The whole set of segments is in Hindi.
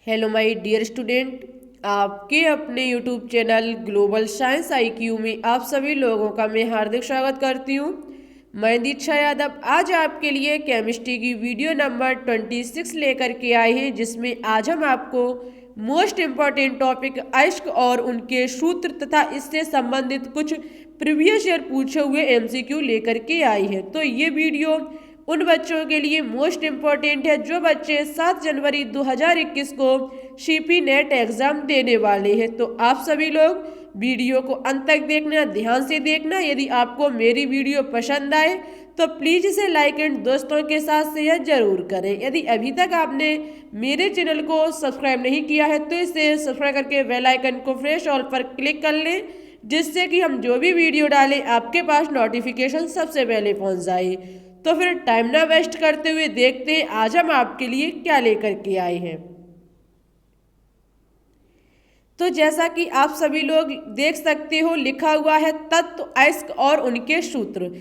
हेलो माय डियर स्टूडेंट, आपके अपने YouTube channel global science IQ में आप सभी लोगों का मैं हार्दिक स्वागत करती हूँ। मैं दीक्षा यादव आज आपके लिए केमिस्ट्री की वीडियो नंबर 26 लेकर के आए हैं, जिसमें आज हम आपको मोस्ट इम्पॉर्टेंट टॉपिक अयस्क और उनके सूत्र तथा इससे संबंधित कुछ प्रीवियस ईयर पूछे हुए एमसीक्यू लेकर के आई है। तो ये वीडियो उन बच्चों के लिए मोस्ट इम्पॉर्टेंट है जो बच्चे 7 जनवरी 2021 को सीपी नेट एग्जाम देने वाले हैं। तो आप सभी लोग वीडियो को अंत तक देखना, ध्यान से देखना। यदि आपको मेरी वीडियो पसंद आए तो प्लीज़ इसे लाइक एंड दोस्तों के साथ शेयर जरूर करें। यदि अभी तक आपने मेरे चैनल को सब्सक्राइब नहीं किया है तो इसे सब्सक्राइब करके बेल आइकन को प्रेस ऑल पर क्लिक कर लें, जिससे कि हम जो भी वीडियो डालें आपके पास नोटिफिकेशन सबसे पहले पहुंच जाए। तो फिर टाइम ना वेस्ट करते हुए देखते हैं आज हम आपके लिए क्या लेकर के आए हैं। तो जैसा कि आप सभी लोग देख सकते हो, लिखा हुआ है तत्व, अयस्क और उनके सूत्र।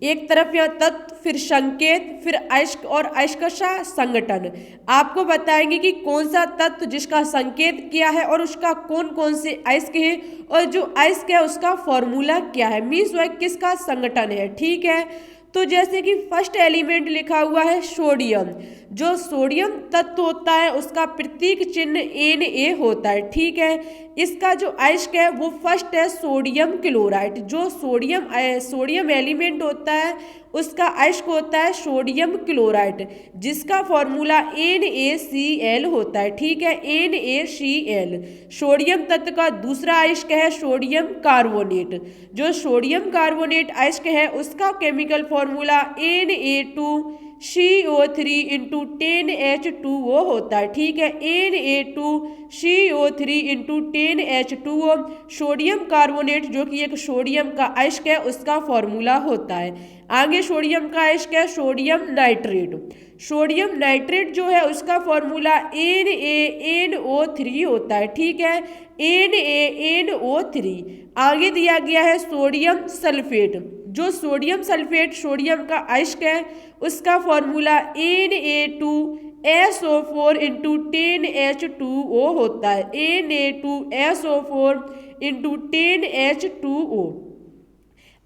एक तरफ यहाँ तत्व, फिर संकेत, फिर अयस्क और अयस्क का संगठन। आपको बताएंगे कि कौन सा तत्व जिसका संकेत क्या है और उसका कौन कौन से अयस्क है, और जो अयस्क है उसका फॉर्मूला क्या है, मीन्स वह किसका संगठन है। ठीक है, तो जैसे कि फर्स्ट एलिमेंट लिखा हुआ है सोडियम। जो सोडियम तत्व होता है उसका प्रतीक चिन्ह Na होता है। ठीक है, इसका जो अयस्क है वो फर्स्ट है सोडियम क्लोराइड। जो सोडियम एलिमेंट होता है उसका अयस्क होता है सोडियम क्लोराइड, जिसका फॉर्मूला NaCl होता है। ठीक है, NaCl। सोडियम तत्व का दूसरा अयस्क है सोडियम कार्बोनेट। जो सोडियम कार्बोनेट अयस्क है उसका chemical formula Na2CO3 into 10H2O होता है। ठीक है, Na2CO3 into 10H2O sodium carbonate जो कि एक सोडियम का अयस्क है उसका फॉर्मूला होता है। आगे सोडियम का अयस्क है सोडियम नाइट्रेट। सोडियम नाइट्रेट जो है उसका फॉर्मूला NaNO3 होता है। ठीक है, NaNO3। आगे दिया गया है सोडियम सल्फेट। जो सोडियम सल्फेट सोडियम का अयस्क है उसका फॉर्मूला Na2SO4 इंटू 10H2O होता है। Na2SO4 into 10H2O।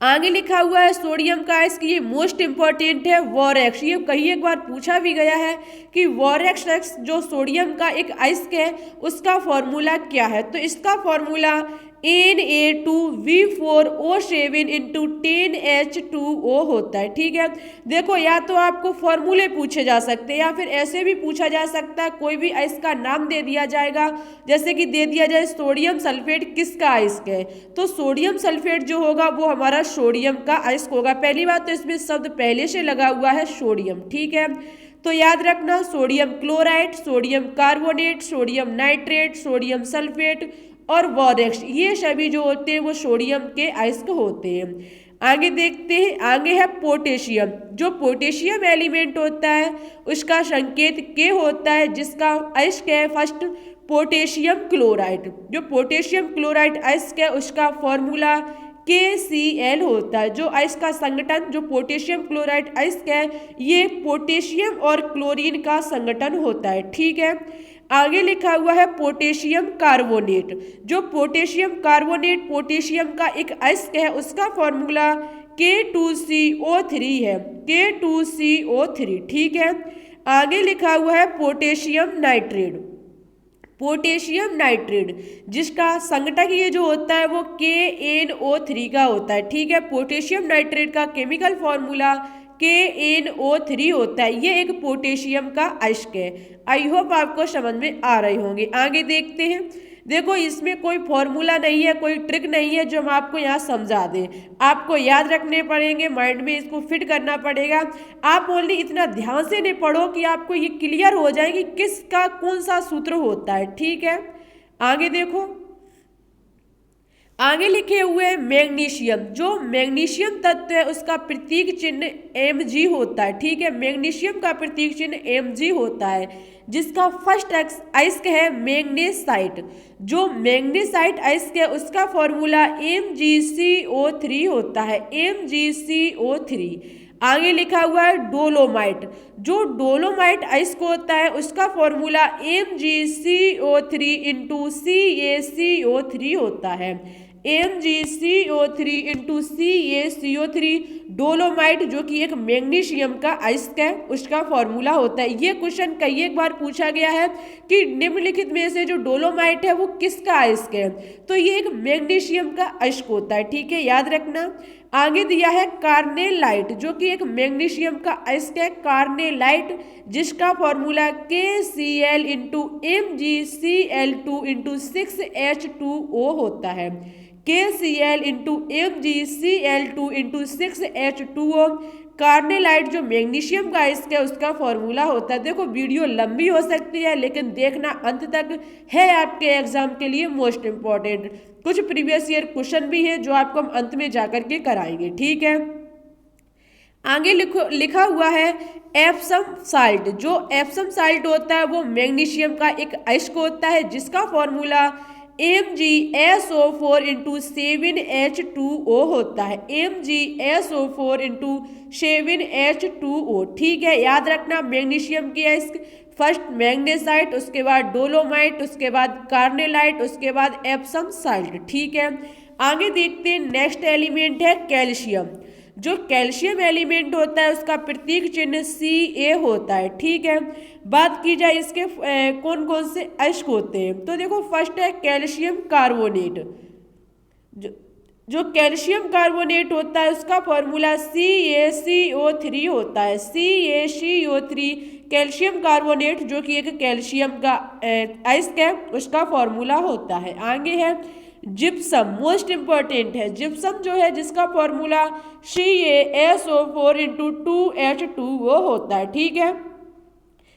आगे लिखा हुआ है सोडियम का अयस्क, ये मोस्ट इंपॉर्टेंट है, वोरेक्स। ये कई एक बार पूछा भी गया है कि वोरेक्स जो सोडियम का एक अयस्क है उसका फॉर्मूला क्या है। तो इसका फॉर्मूला Na2V4O7 इंटू 10H2O होता है। ठीक है, देखो या तो आपको फॉर्मूले पूछे जा सकते हैं या फिर ऐसे भी पूछा जा सकता है, कोई भी अयस्क का नाम दे दिया जाएगा। जैसे कि दे दिया जाए सोडियम सल्फेट किसका अयस्क है, तो सोडियम सल्फेट जो होगा वो हमारा सोडियम का अयस्क होगा। पहली बात तो इसमें शब्द पहले से लगा हुआ है सोडियम। ठीक है, तो याद रखना sodium chloride, sodium carbonate, sodium nitrate, sodium sulphate और वोरेक्स, ये सभी जो होते हैं वो सोडियम के अयस्क होते हैं। आगे देखते हैं, आगे है पोटेशियम। जो पोटेशियम एलिमेंट होता है उसका संकेत K होता है, जिसका अयस्क है फर्स्ट पोटेशियम क्लोराइड। जो पोटेशियम क्लोराइड अयस्क है उसका फॉर्मूला KCl होता है। जो अयस्क का संगठन, जो पोटेशियम क्लोराइड अयस्क है ये पोटेशियम और क्लोरीन का संगठन होता है। ठीक है, आगे लिखा हुआ है पोटेशियम कार्बोनेट। जो पोटेशियम कार्बोनेट पोटेशियम का एक अयस्क है उसका फॉर्मूला K2CO3 है, K2CO3। ठीक है, आगे लिखा हुआ है पोटेशियम नाइट्रेट। पोटेशियम नाइट्रेट जिसका संगठक ये जो होता है वो KNO3 का होता है। ठीक है, पोटेशियम नाइट्रेट का केमिकल फॉर्मूला KNO3 होता है। ये एक पोटेशियम का अयस्क है। आई होप आपको समझ में आ रहे होंगे। आगे देखते हैं, देखो इसमें कोई फॉर्मूला नहीं है, कोई ट्रिक नहीं है जो हम आपको यहाँ समझा दें। आपको याद रखने पड़ेंगे, माइंड में इसको फिट करना पड़ेगा। आप ओनली इतना ध्यान से नहीं पढ़ो कि आपको ये क्लियर हो जाए कि किसका कौन सा सूत्र होता है। ठीक है, आगे देखो, आगे लिखे हुए मैग्नीशियम। जो मैग्नीशियम तत्व है उसका प्रतीक चिन्ह Mg होता है। ठीक है, मैग्नीशियम का प्रतीक चिन्ह Mg होता है, जिसका फर्स्ट अयस्क है मैग्नेसाइट। जो मैग्नेसाइट अयस्क है उसका फॉर्मूला MgCO3 होता है, MgCO3। आगे लिखा हुआ है डोलोमाइट। जो डोलोमाइट अयस्क होता है उसका फॉर्मूला MgCO3 इंटू CaCO3 होता है। MgCO3 इंटू CaCO3 डोलोमाइट जो कि एक मैग्नीशियम का अयस्क है उसका फॉर्मूला होता है। ये क्वेश्चन कई एक बार पूछा गया है कि निम्नलिखित में से जो डोलोमाइट है वो किसका अयस्क है, तो ये एक मैग्नीशियम का अयस्क होता है। ठीक है, याद रखना। आगे दिया है कार्नेलाइट जो कि एक मैग्नीशियम का अयस्क है, कार्नेलाइट, जिसका formula KCl into MgCl2 into 6H2O होता है। KCl into MgCl2 into 6H2O carnallite जो मैग्नीशियम का अयस्क है उसका फॉर्मूला होता है। देखो वीडियो लंबी हो सकती है लेकिन देखना अंत तक है आपके एग्जाम के लिए मोस्ट इंपॉर्टेंट। कुछ प्रीवियस ईयर क्वेश्चन भी है जो आपको हम अंत में जाकर के कराएंगे। ठीक है, आगे लिखा हुआ है एप्सम साल्ट। जो एप्सम साल्ट होता है वो मैग्नीशियम का एक अयस्क होता है जिसका फॉर्मूला MgSO4 इंटू 7H2O होता है। MgSO4 into 7H2O। ठीक है, याद रखना मैग्नीशियम की अयस्क, फर्स्ट मैग्नेसाइट, उसके बाद डोलोमाइट, उसके बाद कार्नेलाइट, उसके बाद एप्सम साल्ट। ठीक है, आगे देखते हैं नेक्स्ट एलिमेंट है कैल्शियम। जो कैल्शियम एलिमेंट होता है उसका प्रतीक चिन्ह Ca होता है। ठीक है, बात की जाए इसके कौन कौन से अयस्क होते हैं, तो देखो फर्स्ट है कैल्शियम कार्बोनेट। जो कैल्शियम कार्बोनेट होता है उसका फॉर्मूला CaCO3 होता है। CaCO3 कैल्शियम कार्बोनेट जो कि एक कैल्शियम का अयस्क है उसका फॉर्मूला होता है। आगे है जिप्सम, मोस्ट इंपॉर्टेंट है। जिप्सम जो है जिसका फॉर्मूला CaSO4 इंटू 2H2O होता है। ठीक है,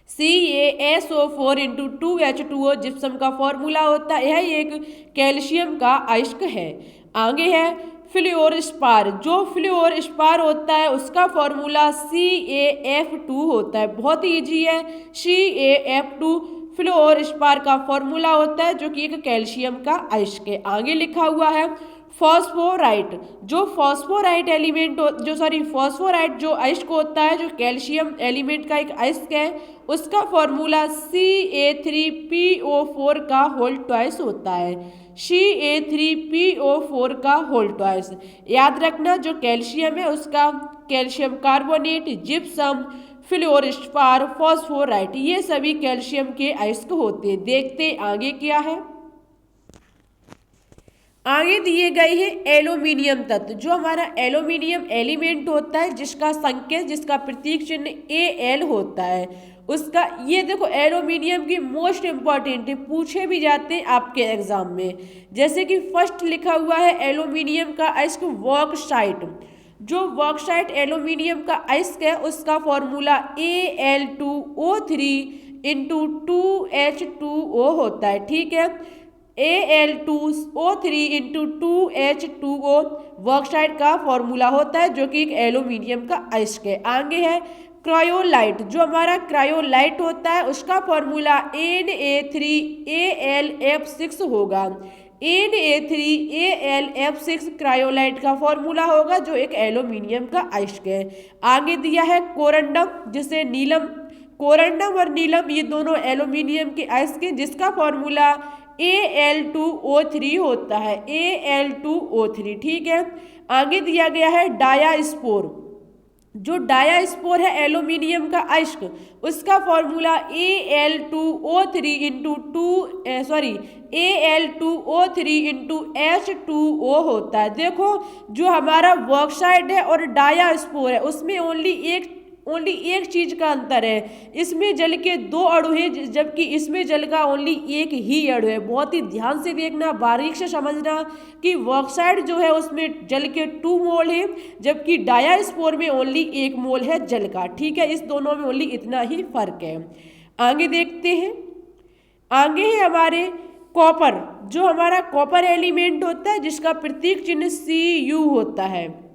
CaSO4 इंटू 2H2O जिप्सम का फॉर्मूला होता है। यह एक कैल्शियम का अयस्क है। आगे है फ्लोरोस्पार। जो फ्लोरोस्पार होता है उसका फॉर्मूला CaF2 होता है। बहुत ही ईजी है, CaF2 फ्लोरोस्पार का फॉर्मूला होता है जो कि एक कैल्शियम का अयस्क है। आगे लिखा हुआ है फॉस्फोराइट। जो फॉस्फोराइट एलिमेंट फॉस्फोराइट जो अयस्क होता है, जो कैल्शियम एलिमेंट का एक अयस्क है, उसका फॉर्मूला Ca3PO4 का होल ट्वाइस होता है। Ca3PO4 का होल ट्वाइस। याद रखना जो कैल्शियम है उसका कैल्शियम कार्बोनेट, जिप्सम, फ्लोरोस्पार, फॉस्फोराइट, ये सभी कैल्शियम के अयस्क होते हैं। देखते आगे क्या है। आगे दिए गए हैं एल्यूमिनियम तत्व। जो हमारा एल्यूमिनियम एलिमेंट होता है जिसका संकेत, जिसका प्रतीक चिन्ह Al होता है, उसका ये देखो एल्यूमिनियम की मोस्ट इंपॉर्टेंट है, पूछे भी जाते हैं आपके एग्जाम में। जैसे कि फर्स्ट लिखा हुआ है एल्यूमिनियम का अयस्क बॉक्साइट। जो बॉक्साइट एल्यूमिनियम का अयस्क है उसका फॉर्मूला Al2O3 इंटू 2H2O होता है। ठीक है, Al2O3 इंटू 2H2O बॉक्साइट का फॉर्मूला होता है जो कि एक एल्यूमिनियम का अयस्क है। आगे है क्रायोलाइट। जो हमारा क्रायोलाइट होता है उसका फॉर्मूला Na3Al(F6) होगा। Na3Al(F6) क्रायोलाइट का फॉर्मूला होगा जो एक एल्यूमिनियम का अयस्क है। आगे दिया है कोरंडम, जिसे नीलम, कोरंडम और नीलम ये दोनों एल्यूमिनियम के अयस्क हैं जिसका फॉर्मूला Al2O3 होता है। Al2O3। ठीक है, आगे दिया गया है डायास्पोर। जो डायास्पोर है एल्यूमिनियम का अयस्क, उसका फॉर्मूला Al2O3 इंटू H2O होता है। देखो जो हमारा बॉक्साइट है और डायास्पोर है उसमें ओनली एक चीज का अंतर है, इसमें जल के 2 अणु हैं जबकि इसमें जल का ओनली एक ही अणु है। बहुत ही ध्यान से देखना, बारीक से समझना कि बॉक्साइट जो है उसमें जल के 2 मोल है जबकि डायास्पोर में ओनली 1 मोल है जल का। ठीक है, इस दोनों में ओनली इतना ही फर्क है। आगे देखते हैं। आगे है हमारे कॉपर। जो हमारा कॉपर एलिमेंट होता है जिसका प्रतीक चिन्ह Cu होता है,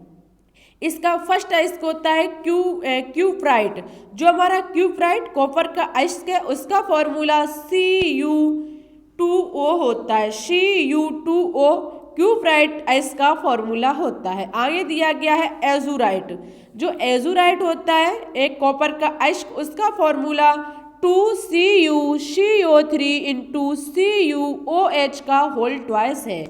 इसका फर्स्ट अयस्क होता है क्यूप्राइट। जो हमारा क्यूप्राइट कॉपर का अयस्क है उसका फॉर्मूला Cu2O होता है। Cu2O क्यूप्राइट अयस्क का फॉर्मूला होता है। आगे दिया गया है एजुराइट। जो एजुराइट होता है एक कॉपर का अयस्क, उसका फॉर्मूला 2CuCO3 इंटू CuOH का होल ट्वाइस है।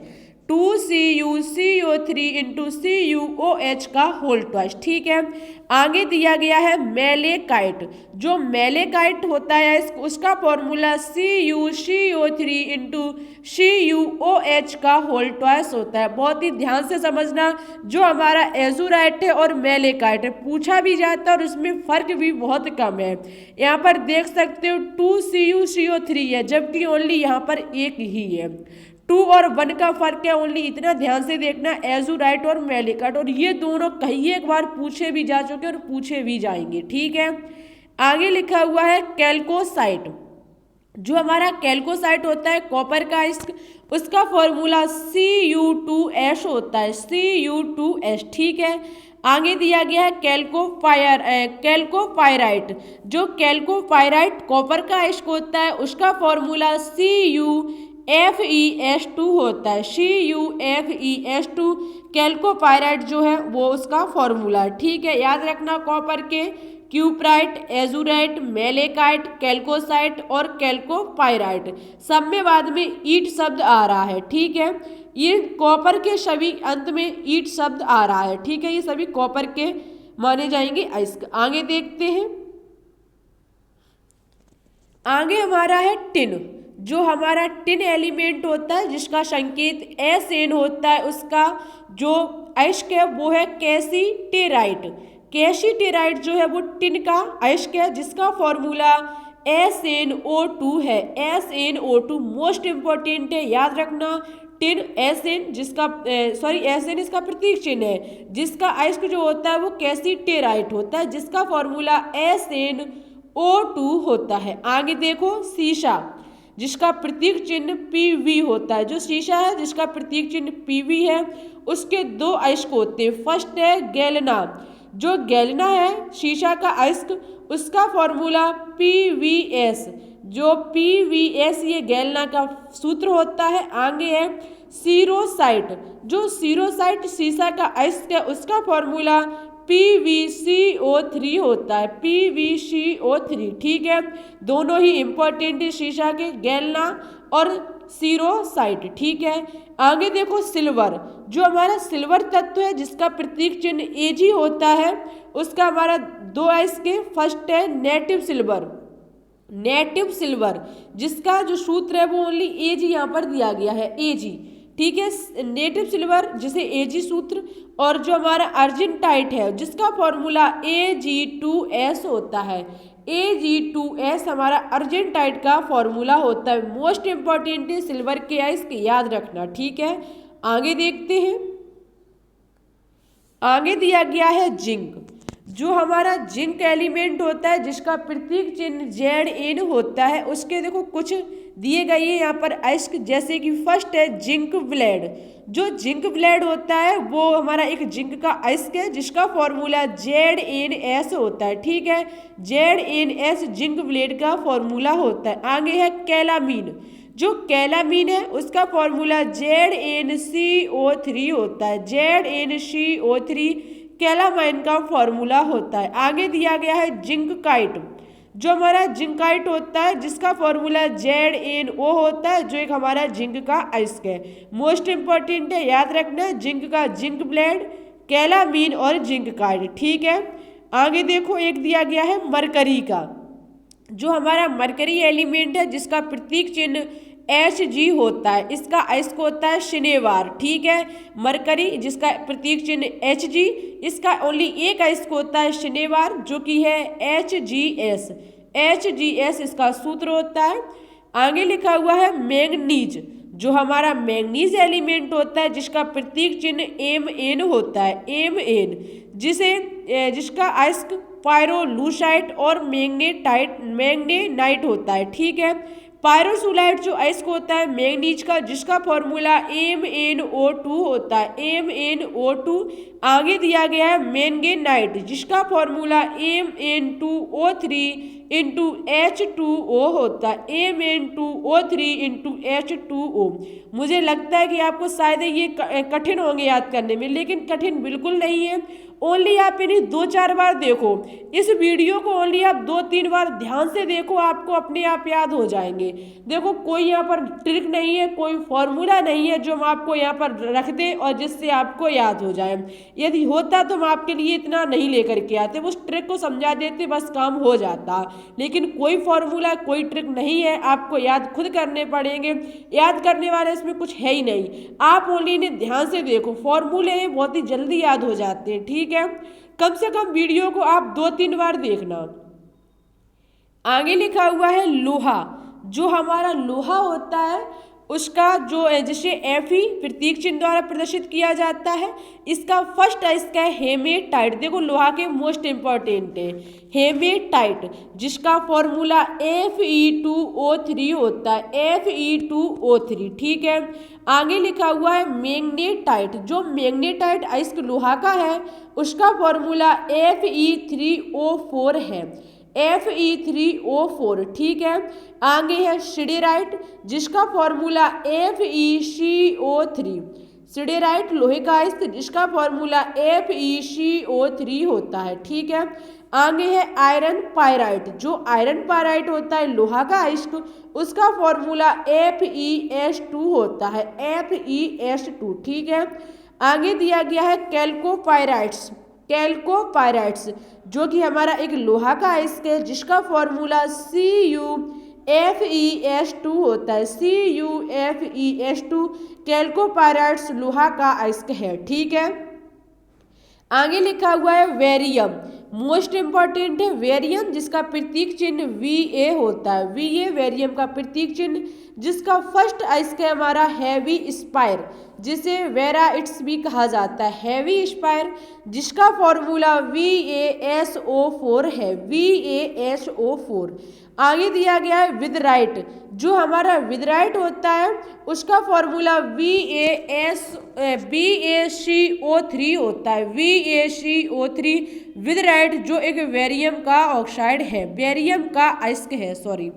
2CuCO3 इंटू CuOH का होल ट्वाइस। ठीक है, आगे दिया गया है मैलेकाइट। जो मैलेकाइट होता है उसका फॉर्मूला CuCO3 इंटू CuOH का होल ट्वाइस होता है। बहुत ही ध्यान से समझना, जो हमारा एजुराइट है और मैलेकाइट है पूछा भी जाता है और उसमें फर्क भी बहुत कम है। यहाँ पर देख सकते हो 2CuCO3 है, जबकि ओनली यहाँ पर एक ही है। 2 और 1 का फर्क है ओनली, इतना ध्यान से देखना, एजुराइट और मैलेकाइट। और ये दोनों कई एक बार पूछे भी जा चुके और पूछे भी जाएंगे। ठीक है, आगे लिखा हुआ है कैल्कोसाइट। जो हमारा कैल्कोसाइट होता है कॉपर का अयस्क, उसका फॉर्मूला Cu2S होता है, Cu2S। ठीक है, आगे दिया गया है कैल्कोपायराइट। जो कैल्कोपायराइट कॉपर का अयस्क होता है उसका फॉर्मूला CuFeS2 होता है, CuFeS2 कैल्कोपायराइट जो है वो उसका फॉर्मूला है। ठीक है, याद रखना कॉपर के क्यूप्राइट, एजुराइट, मैलेकाइट, कैल्कोसाइट और कैल्कोपायराइट सब में बाद में ईट शब्द आ रहा है। ठीक है, ये कॉपर के सभी अंत में ईट शब्द आ रहा है। ठीक है, ये सभी कॉपर के माने जाएंगे अयस्क। आगे देखते हैं, आगे हमारा है टिन। जो हमारा टिन एलिमेंट होता है जिसका संकेत Sn होता है, उसका जो अयस्क है वो है कैसीटेराइट। कैसीटेराइट जो है वो टिन का अयस्क है जिसका फॉर्मूला SnO2 है, SnO2 मोस्ट इंपॉर्टेंट है, याद रखना। टिन Sn जिसका Sn इसका प्रतीक चिन्ह है, जिसका अयस्क जो होता है वो कैसीटेराइट होता है जिसका फॉर्मूला SnO2 होता है। आगे देखो शीशा, जिसका प्रतीक चिन्ह Pv होता है। जो शीशा है जिसका प्रतीक चिन्ह Pv है उसके दो अयस्क होते हैं। फर्स्ट है गैलेना। जो गैलेना है शीशा का अयस्क, उसका फॉर्मूला PvS। जो PvS ये गैलेना का सूत्र होता है। आगे है सीरोसाइट। जो सीरोसाइट शीशा का अयस्क है उसका फॉर्मूला PvCO3 होता है, PvCO3। ठीक है, दोनों ही इंपॉर्टेंट है शीशा के, गैलेना और सीरोसाइट। ठीक है, आगे देखो सिल्वर। जो हमारा सिल्वर तत्व है जिसका प्रतीक चिन्ह Ag होता है, उसका हमारा दो अयस्क है। फर्स्ट है नेटिव सिल्वर। नेटिव सिल्वर जिसका जो सूत्र है वो ओनली Ag यहाँ पर दिया गया है, Ag। ठीक है, नेटिव सिल्वर जिसे Ag सूत्र, और जो हमारा अर्जेंटाइट है जिसका फॉर्मूला Ag2S होता है। Ag2S हमारा अर्जेंटाइट का फॉर्मूला होता है। मोस्ट इंपॉर्टेंट है सिल्वर के अयस्क, याद रखना। ठीक है, आगे देखते हैं, आगे दिया गया है जिंक। जो हमारा जिंक एलिमेंट होता है जिसका प्रतीक चिन्ह Zn होता है, उसके देखो कुछ दिए गए हैं यहाँ पर अयस्क, जैसे कि फर्स्ट है जिंक ब्लेड। जो जिंक ब्लेड होता है वो हमारा एक जिंक का अयस्क है जिसका फॉर्मूला Zns होता है। ठीक है, Zns जिंक ब्लेड का फॉर्मूला होता है। आगे है कैलामीन। जो कैलामीन है उसका फॉर्मूला ZnCO3 होता है, ZnCO3 कैलामाइन का फॉर्मूला होता है। आगे दिया गया है जिंककाइट। जो हमारा जिंकाइट होता है जिसका फॉर्मूला ZnO होता है, जो एक हमारा जिंक का अयस्क है। मोस्ट इंपॉर्टेंट है, याद रखना, जिंक का जिंक ब्लेड, कैलामीन और जिंककाइट। ठीक है, आगे देखो एक दिया गया है मरकरी का। जो हमारा मरकरी एलिमेंट है जिसका प्रतीक चिन्ह Hg होता है, इसका अयस्क होता है शनिवार। ठीक है, मरकरी जिसका प्रतीक चिन्ह Hg, इसका ओनली एक अयस्क होता है शनिवार जो कि है HgS। HgS इसका सूत्र होता है। आगे लिखा हुआ है मैंगनीज। जो हमारा मैंगनीज एलिमेंट होता है जिसका प्रतीक चिन्ह Mn होता है, Mn जिसका अयस्क पायरोलूसाइट और मैंगनेनाइट होता है। ठीक है, पायरोसुलाइट जो अयस्क होता है मैंगनीज का जिसका फॉर्मूला MnO2 होता है, MnO2। आगे दिया गया है मैंगनेनाइट जिसका फॉर्मूला Mn2O3 इंटू H2O होता है, Mn2O3 इंटू H2O। मुझे लगता है कि आपको शायद ये कठिन होंगे याद करने में, लेकिन कठिन बिल्कुल नहीं है। ओनली आप इन्हें 2-4 बार देखो, इस वीडियो को ओनली आप 2-3 बार ध्यान से देखो, आपको अपने आप याद हो जाएंगे। देखो कोई यहाँ पर ट्रिक नहीं है, कोई फॉर्मूला नहीं है जो हम आपको यहाँ पर रख दें और जिससे आपको याद हो जाए। यदि होता तो हम आपके लिए इतना नहीं लेकर के आते, उस ट्रिक को समझा देते, बस काम हो जाता। लेकिन कोई फॉर्मूला कोई ट्रिक नहीं है, आपको याद खुद करने पड़ेंगे। याद करने वाले इसमें कुछ है ही नहीं, आप ओनली इन्हें ध्यान से देखो। फॉर्मूले हैं बहुत ही जल्दी याद हो जाते हैं, ठीक है। कम से कम वीडियो को आप 2-3 बार देखना। आगे लिखा हुआ है लोहा। जो हमारा लोहा होता है उसका जो जिसे Fe प्रतीक चिन्ह द्वारा प्रदर्शित किया जाता है, इसका फर्स्ट है, इसका है हेमेटाइट। देखो लोहा के मोस्ट इंपॉर्टेंट है हेमेटाइट, जिसका फॉर्मूला Fe2O3 होता है, Fe2O3, ठीक है। आगे लिखा हुआ है मैग्नेटाइट। जो मैग्नेटाइट अयस्क लोहा का है उसका फॉर्मूला Fe3O4 है, Fe3O4, ठीक है। आगे है सिडेराइट, जिसका फॉर्मूला FeCO3। सिडेराइट लोहे का अयस्क जिसका फॉर्मूला FeCO3 होता है, ठीक है। आगे है आयरन पायराइट। जो आयरन पायराइट होता है लोहा का अयस्क, उसका फॉर्मूला FeS2 होता है, FeS2, ठीक है। आगे दिया गया है कैल्कोपायराइट्स। कैल्कोपायराइट्स जो कि हमारा एक लोहा का अयस्क है जिसका फॉर्मूला CuFeS2 होता है, CuFeS2। कैल्कोपायराइट्स लोहा का अयस्क है, ठीक है। आगे लिखा हुआ है वेरियम। मोस्ट इंपॉर्टेंट है वेरियम, जिसका प्रतीक चिन्ह Va होता है, Va वेरियम का प्रतीक चिन्ह, जिसका फर्स्ट अयस्क है हमारा हैवी स्पायर, जिसे वेराइट्स भी कहा जाता है, हैवी स्पायर, जिसका फॉर्मूला VaSO4 है, VaSO4। आगे दिया गया है विदराइट। जो हमारा विदराइट होता है उसका फॉर्मूला VaCO3 होता है, VaCO3 विदराइट, जो एक वेरियम का ऑक्साइड है, वेरियम का अयस्क है, सॉरी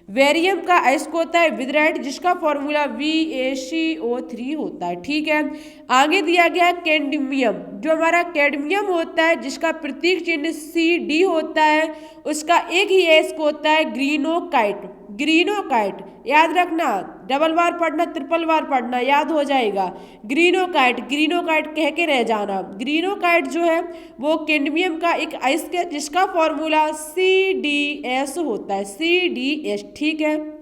वेरियम का अयस्क होता है विदराइट, जिसका फॉर्मूला VaCO3 होता है, ठीक है। आगे दिया गया कैडमियम। जो हमारा कैडमियम होता है जिसका प्रतीक चिन्ह Cd होता है, उसका एक ही अयस्क होता है ग्रीनोकाइट। ग्रीनोकाइट याद रखना, डबल बार पढ़ना, ट्रिपल बार पढ़ना, याद हो जाएगा। ग्रीनोकाइट, ग्रीनोकाइट कह के रह जाना। ग्रीनोकाइट जो है वो कैडमियम का एक अयस्क है जिसका फॉर्मूला CdS होता है, CdS, ठीक है।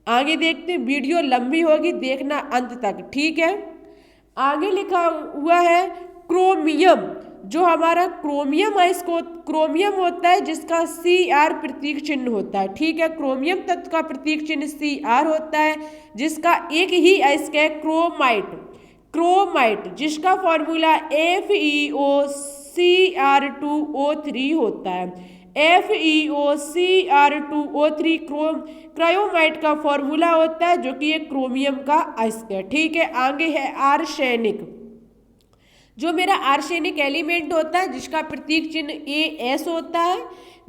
आगे देखते हैं, वीडियो लंबी होगी, देखना अंत तक, ठीक है। आगे लिखा हुआ है क्रोमियम। जो हमारा क्रोमियम अयस्क क्रोमियम होता है जिसका Cr प्रतीक चिन्ह होता है, ठीक है। क्रोमियम तत्व का प्रतीक चिन्ह Cr होता है, जिसका एक ही अयस्क है क्रोमाइट। क्रोमाइट जिसका फॉर्मूला FeOCr2O3 होता है, FeOCr2O3 क्रायोमाइट का फॉर्मूला होता है, जो कि एक क्रोमियम का अयस्क है, ठीक है। आगे है आर्सेनिक। जो मेरा आर्सेनिक एलिमेंट होता है जिसका प्रतीक चिन्ह As होता है,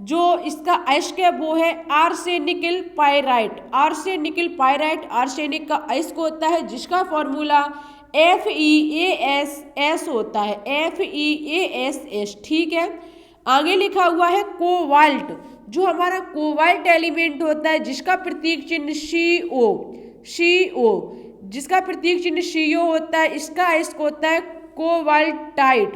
जो इसका अयस्क है वो है arsenical pyrite. Arsenical pyrite arsenic का अयस्क होता है जिसका फॉर्मूला FeAS होता है, FeAS, ठीक है। आगे लिखा हुआ है कोबाल्ट। जो हमारा कोबाल्ट एलिमेंट होता है जिसका प्रतीक चिन्ह CO, जिसका प्रतीक चिन्ह CO होता है, इसका अयस्क होता है कोबाल्टाइट।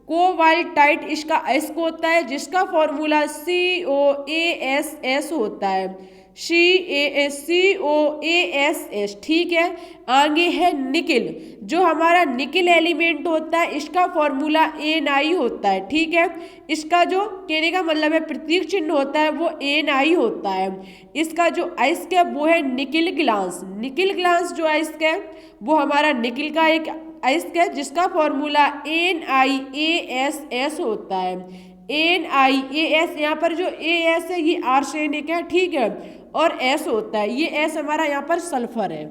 कोबाल्टाइट इसका अयस्क होता है जिसका फॉर्मूला COASS होता है, COASS, ठीक है। आगे है निकिल। जो हमारा निकिल एलिमेंट होता है इसका फॉर्मूला Na होता है, ठीक है। इसका जो कहने का मतलब है प्रतीक चिन्ह होता है वो Na होता है। इसका जो अयस्क है वो है निकिल ग्लास। निकिल ग्लास जो अयस्क है वो हमारा निकिल का एक अयस्क है जिसका फॉर्मूला NiAS होता है, NiAS। यहाँ पर जो AS है ये आर्सेनिक है, ठीक है, और S होता है, ये S हमारा यहाँ पर सल्फर है।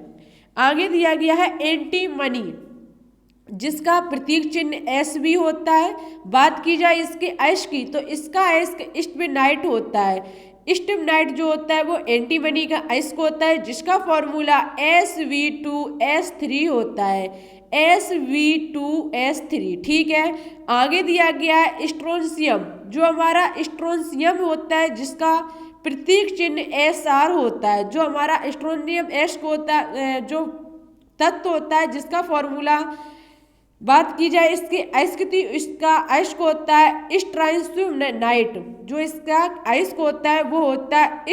आगे दिया गया है एंटीमनी, जिसका प्रतीक चिन्ह S भी होता है। बात की जाए इसके अयस्क की तो इसका अयस्क इस्टबेनाइट होता है, स्टिमनाइट जो होता है वो एंटीमनी का अयस्क होता है जिसका फॉर्मूला Sv2s3 होता है, Sv2s3। ठीक है, आगे दिया गया है स्ट्रोंशियम, जो हमारा स्ट्रोंशियम होता है जिसका प्रतीक चिन्ह Sr होता है, जो हमारा स्ट्रोनियम एस होता है, जो तत्व होता है जिसका फॉर्मूला बात की जाए इसके अयस्क की, इसका अयस्क होता है स्ट्राइनोनाइट, जो इसका अयस्क होता है वो होता है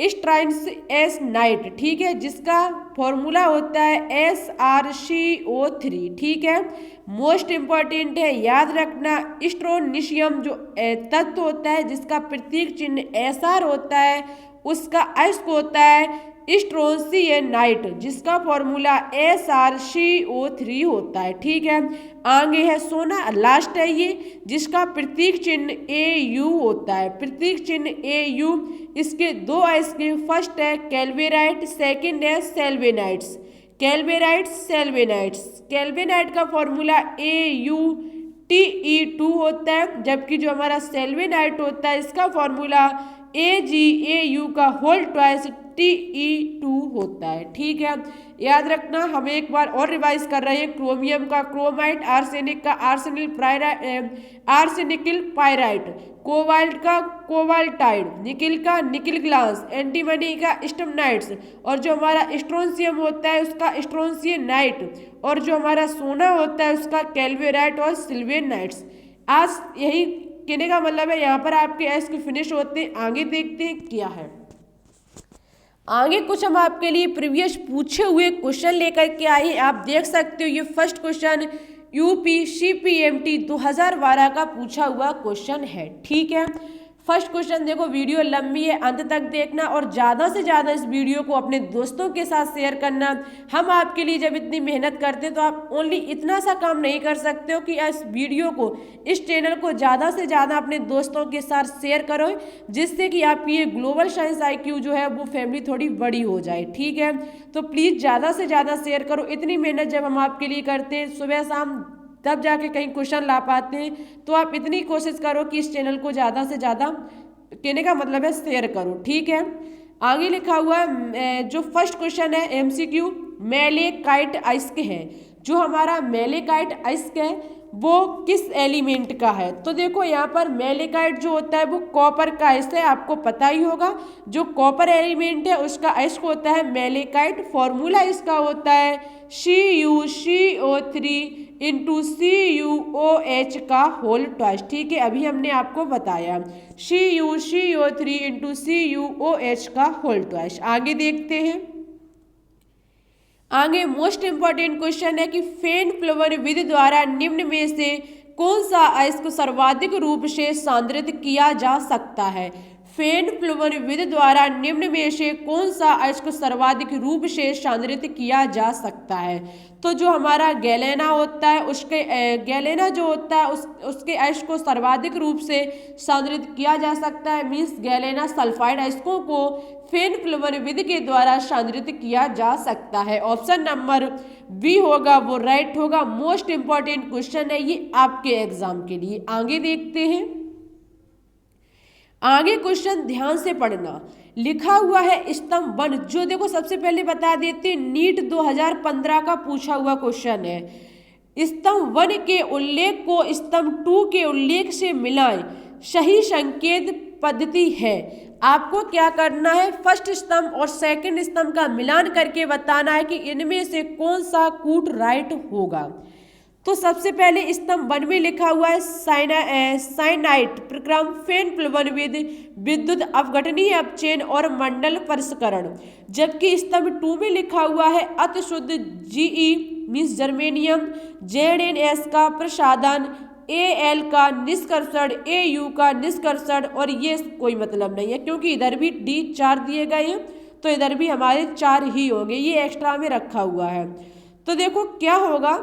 स्ट्राइनस नाइट। ठीक है, जिसका फॉर्मूला होता है SrCO3। ठीक है, मोस्ट इम्पॉर्टेंट है, याद रखना स्ट्रोनिशियम जो तत्व होता है जिसका प्रतीक चिन्ह Sr होता है, उसका अयस्क होता है स्ट्रोंशियनाइट, जिसका फॉर्मूला SrCO3 होता है। ठीक है, आगे है सोना, लास्ट है ये, जिसका प्रतीक चिन्ह Au होता है, प्रतीक चिन्ह Au। इसके दो अयस्क, फर्स्ट है कैल्वेराइट, सेकंड है सेल्वेनाइट्स, कैल्वेनाइट का फॉर्मूला AuTe2 होता है, जबकि जो हमारा सेल्वेनाइट होता है इसका फॉर्मूला AgAu का होल ट्वाइस Te2 होता है। ठीक है, याद रखना, हम एक बार और रिवाइज कर रहे हैं, क्रोमियम का क्रोमाइट, आर्सेनिक का आर्सेनिकल पायराइट, कोबाल्ट का कोबाल्टाइड, निकिल का निकिल ग्लास, एंटीमनी का स्टमनाइट्स, और जो हमारा स्ट्रोंशियम होता है उसका स्ट्रोंशियनाइट, और जो हमारा सोना होता है उसका कैल्वेराइट और सिल्वेनाइट्स। आज यही कहने का मतलब है, यहाँ पर आपके अयस्क फिनिश होते हैं। आगे देखते हैं क्या है। आगे कुछ हम आपके लिए प्रीवियस पूछे हुए क्वेश्चन लेकर के आए हैं। आप देख सकते हो ये फर्स्ट क्वेश्चन UPCPMT 2012 का पूछा हुआ क्वेश्चन है। ठीक है, फर्स्ट क्वेश्चन देखो, वीडियो लंबी है, अंत तक देखना और ज़्यादा से ज़्यादा इस वीडियो को अपने दोस्तों के साथ शेयर करना। हम आपके लिए जब इतनी मेहनत करते हैं तो आप ओनली इतना सा काम नहीं कर सकते हो कि इस वीडियो को, इस चैनल को ज़्यादा से ज़्यादा अपने दोस्तों के साथ शेयर करो, जिससे कि आपकी ये ग्लोबल साइंस IQ जो है वो फैमिली थोड़ी बड़ी हो जाए। ठीक है, तो प्लीज़ ज़्यादा से ज़्यादा शेयर करो। इतनी मेहनत जब हम आपके लिए करते हैं, सुबह शाम, तब जाके कहीं क्वेश्चन ला पाते हैं, तो आप इतनी कोशिश करो कि इस चैनल को ज़्यादा से ज़्यादा, कहने का मतलब है शेयर करो। ठीक है, आगे लिखा हुआ है, जो फर्स्ट क्वेश्चन है MCQ, मेलेकाइट अयस्क है। जो हमारा मेलेकाइट अयस्क है वो किस एलिमेंट का है? तो देखो यहाँ पर मेलेकाइट जो होता है वो कॉपर का अयस्क है, आपको पता ही होगा। जो कॉपर एलिमेंट है उसका अयस्क होता है मेलेकाइट। फॉर्मूला इसका होता है CuCO3 इंटू CuOH का होल ट्वाइस। ठीक है, अभी हमने आपको बताया CuCO3 इंटू CuOH का होल ट्वाइस। आगे देखते हैं। आगे मोस्ट इंपॉर्टेंट क्वेश्चन है कि फेन प्लवन विधि द्वारा निम्न में से कौन सा अयस्क सर्वाधिक रूप से सांद्रित किया जा सकता है? फेन प्लवन विधि द्वारा निम्न में से कौन सा अयस्क सर्वाधिक रूप से सांद्रित किया जा सकता है? तो जो हमारा गैलेना होता है, उसके गैलेना जो होता है उसके अयस्क को सर्वाधिक रूप से सांद्रित किया जा सकता है। मीन्स गैलेना सल्फाइड अयस्कों को फेन प्लवन विधि के द्वारा सांद्रित किया जा सकता है। ऑप्शन नंबर बी होगा वो राइट होगा। मोस्ट इंपॉर्टेंट क्वेश्चन है ये आपके एग्जाम के लिए। आगे देखते हैं। आगे क्वेश्चन ध्यान से पढ़ना। लिखा हुआ है स्तंभ 1, जो देखो सबसे पहले बता देते हैं नीट 2015 का पूछा हुआ क्वेश्चन है। स्तंभ 1 के उल्लेख को स्तंभ 2 के उल्लेख से मिलाएं, सही संकेत पद्धति है। आपको क्या करना है, फर्स्ट स्तंभ और सेकंड स्तंभ का मिलान करके बताना है कि इनमें से कौन सा कूट राइट होगा। तो सबसे पहले स्तंभ 1 में लिखा हुआ है साइनाइट प्रक्रम फेन प्लवन विधि विद्युत अवघटनीय अपचयन और मंडल परिष्करण, जबकि स्तंभ 2 में लिखा हुआ है अति शुद्ध GE मीन्स जर्मेनियम ZnS का प्रसाधन, Al का निष्कर्षण, Au का निष्कर्षण, और ये कोई मतलब नहीं है क्योंकि इधर भी D 4 दिए गए हैं तो इधर भी हमारे 4 ही होंगे, ये एक्स्ट्रा में रखा हुआ है। तो देखो क्या होगा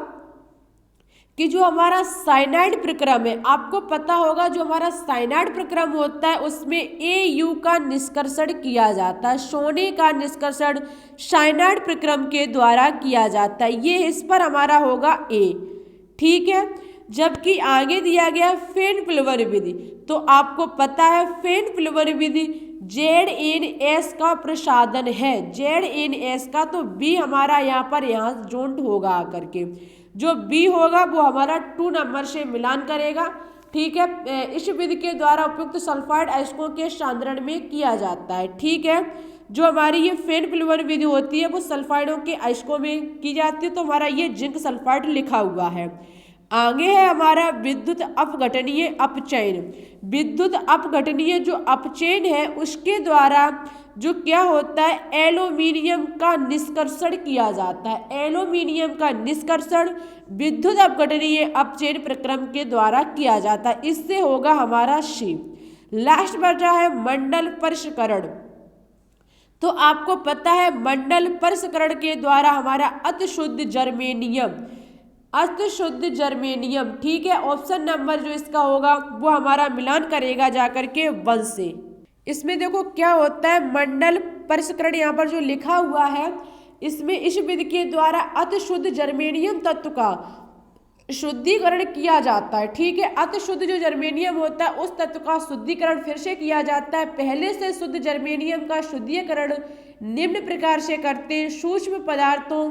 कि जो हमारा साइनाइड प्रक्रम है, आपको पता होगा जो हमारा साइनाइड प्रक्रम होता है उसमें Au का निष्कर्षण किया जाता है। सोने का निष्कर्षण साइनाइड प्रक्रम के द्वारा किया जाता है। ये इस पर हमारा होगा A। ठीक है, जबकि आगे दिया गया फेन फ्लोवर विधि, तो आपको पता है फेन फ्लोवर विधि ZNS का प्रसाधन है, ZNS का, तो बी हमारा यहाँ जोंट होगा आकर के, जो बी होगा वो हमारा 2 नंबर से मिलान करेगा। ठीक है, इस विधि के द्वारा उपयुक्त सल्फाइड अयस्कों के सांद्रण में किया जाता है। ठीक है, जो हमारी ये फेन फ्लोवर विधि होती है वो सल्फाइडों के अयस्कों में की जाती है, तो हमारा ये जिंक सल्फाइड लिखा हुआ है। आगे है हमारा विद्युत अपघटनीय अपचयन। विद्युत अपघटनीय जो अपचयन है उसके द्वारा जो क्या होता है, एल्यूमिनियम का निष्कर्षण किया जाता है। एल्यूमिनियम का निष्कर्षण विद्युत अपघटनीय अपचयन प्रक्रम के द्वारा किया जाता है। इससे होगा हमारा सी। लास्ट बचा है मंडल परिष्करण। तो आपको पता है मंडल परिष्करण के द्वारा हमारा अतिशुद्ध जर्मेनियम, ठीक है, ऑप्शन नंबर जो इसका होगा वो हमारा मिलान करेगा जाकर के 1 से। इसमें देखो क्या होता है, मंडल परिष्करण यहाँ पर जो लिखा हुआ है इसमें इस विधि के द्वारा अतिशुद्ध जर्मेनियम तत्व का शुद्धिकरण किया जाता है। ठीक है, अतिशुद्ध जो जर्मेनियम होता है उस तत्व का शुद्धिकरण फिर से किया जाता है। पहले से शुद्ध जर्मेनियम का शुद्धिकरण निम्न प्रकार से करते हैं। सूक्ष्म पदार्थों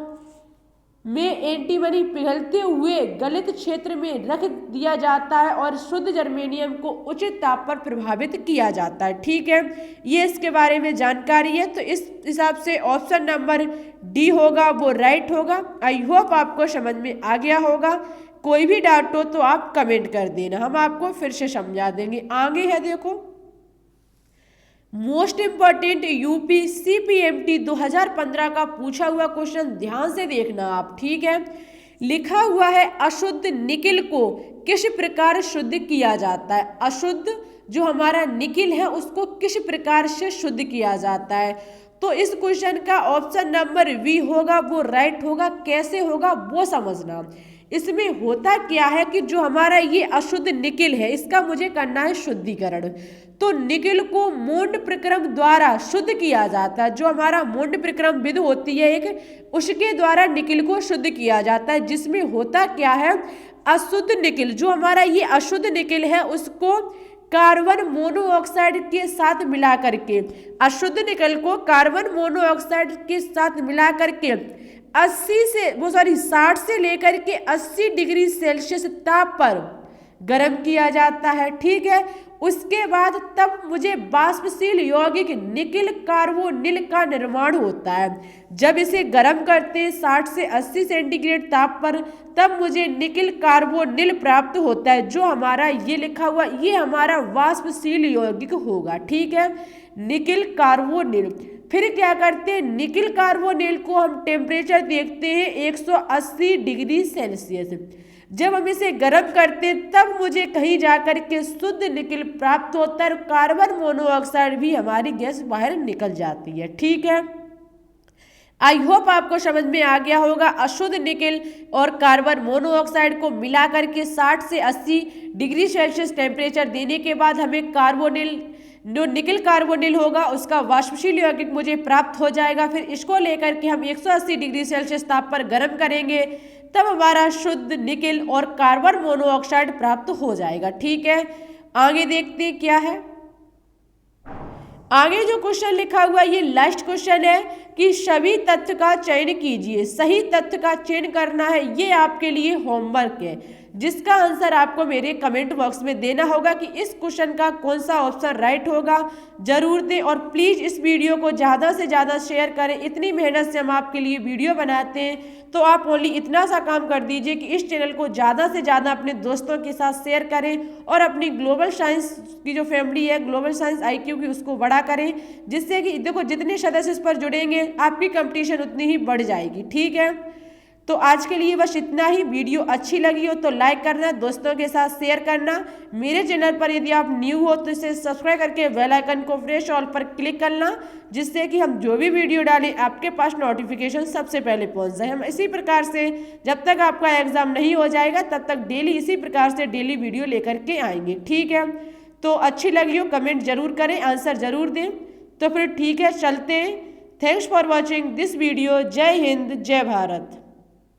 में एंटीमनी पिघलते हुए गलित क्षेत्र में रख दिया जाता है और शुद्ध जर्मेनियम को उचित ताप पर प्रभावित किया जाता है। ठीक है, ये इसके बारे में जानकारी है, तो इस हिसाब से ऑप्शन नंबर डी होगा वो राइट होगा। आई होप आपको समझ में आ गया होगा। कोई भी डाउट हो तो आप कमेंट कर देना, हम आपको फिर से समझा देंगे। आगे है देखो मोस्ट इम्पॉर्टेंट यूपी CPMT 2015 का पूछा हुआ क्वेश्चन, ध्यान से देखना आप। ठीक है, लिखा हुआ है अशुद्ध निकिल को किस प्रकार शुद्ध किया जाता है। अशुद्ध जो हमारा निकिल है उसको किस प्रकार से शुद्ध किया जाता है, तो इस क्वेश्चन का ऑप्शन नंबर बी होगा वो राइट होगा। कैसे होगा वो समझना। इसमें होता क्या है कि जो हमारा ये अशुद्ध निकिल है इसका मुझे करना है शुद्धिकरण, तो निकिल को मोंड प्रक्रम द्वारा शुद्ध किया जाता है। जो हमारा मोंड प्रक्रम विधि होती है एक, उसके द्वारा निकिल को शुद्ध किया जाता है, जिसमें होता क्या है, अशुद्ध निकिल जो हमारा ये अशुद्ध निकिल है उसको कार्बन मोनोऑक्साइड के साथ मिला करके, अशुद्ध निकिल को कार्बन मोनोऑक्साइड के साथ मिला करके 60 से लेकर के 80 डिग्री सेल्सियस ताप पर गर्म किया जाता है। ठीक है, उसके बाद तब मुझे वाष्पशील यौगिक निकिल कार्बोनिल का निर्माण होता है। जब इसे गर्म करते हैं 60 से 80 सेंटीग्रेड ताप पर, तब मुझे निकिल कार्बोनिल प्राप्त होता है। जो हमारा ये लिखा हुआ ये हमारा वाष्पशील यौगिक होगा। ठीक है, निकिल कार्बोनिल। फिर क्या करते हैं, निकिल कार्बोनिल को हम टेम्परेचर देखते हैं 180 डिग्री सेल्सियस। जब हम इसे गर्म करते हैं तब मुझे कहीं जाकर के शुद्ध निकिल प्राप्त होता है और कार्बन मोनोऑक्साइड भी हमारी गैस बाहर निकल जाती है। ठीक है, आई होप आपको समझ में आ गया होगा। अशुद्ध निकिल और कार्बन मोनोऑक्साइड को मिला करके 60 से 80 डिग्री सेल्सियस टेम्परेचर देने के बाद हमें कार्बोनिल जो निकिल कार्बोनिल होगा उसका वाष्पशील यौगिक मुझे प्राप्त हो जाएगा। फिर इसको लेकर के हम 180 डिग्री सेल्सियस ताप पर गर्म करेंगे, तब हमारा शुद्ध निकिल और कार्बन मोनोऑक्साइड प्राप्त हो जाएगा। ठीक है, आगे देखते हैं क्या है। आगे जो क्वेश्चन लिखा हुआ ये लास्ट क्वेश्चन है कि सभी तथ्य का चयन कीजिए। सही तथ्य का चयन करना है, ये आपके लिए होमवर्क है, जिसका आंसर आपको मेरे कमेंट बॉक्स में देना होगा कि इस क्वेश्चन का कौन सा ऑप्शन राइट होगा। जरूर दें और प्लीज़ इस वीडियो को ज़्यादा से ज़्यादा शेयर करें। इतनी मेहनत से हम आपके लिए वीडियो बनाते हैं, तो आप ओनली इतना सा काम कर दीजिए कि इस चैनल को ज़्यादा से ज़्यादा अपने दोस्तों के साथ शेयर करें और अपनी ग्लोबल साइंस की जो फैमिली है, ग्लोबल साइंस IQ की, उसको बड़ा करें, जिससे कि देखो जितने सदस्य इस पर जुड़ेंगे आपकी कंपटीशन उतनी ही बढ़ जाएगी। ठीक है, तो आज के लिए बस इतना ही। वीडियो अच्छी लगी हो तो लाइक करना, दोस्तों के साथ शेयर करना। मेरे चैनल पर यदि आप न्यू हो तो इसे सब्सक्राइब करके बेल आइकन को प्रेस ऑल पर क्लिक करना, जिससे कि हम जो भी वीडियो डालें आपके पास नोटिफिकेशन सबसे पहले पहुंच जाए। हम इसी प्रकार से जब तक आपका एग्जाम नहीं हो जाएगा तब तक डेली इसी प्रकार से डेली वीडियो लेकर के आएंगे। ठीक है, तो अच्छी लगी हो कमेंट जरूर करें, आंसर जरूर दें। तो फिर ठीक है, चलते हैं। Thanks for watching this video. जय हिंद, जय भारत।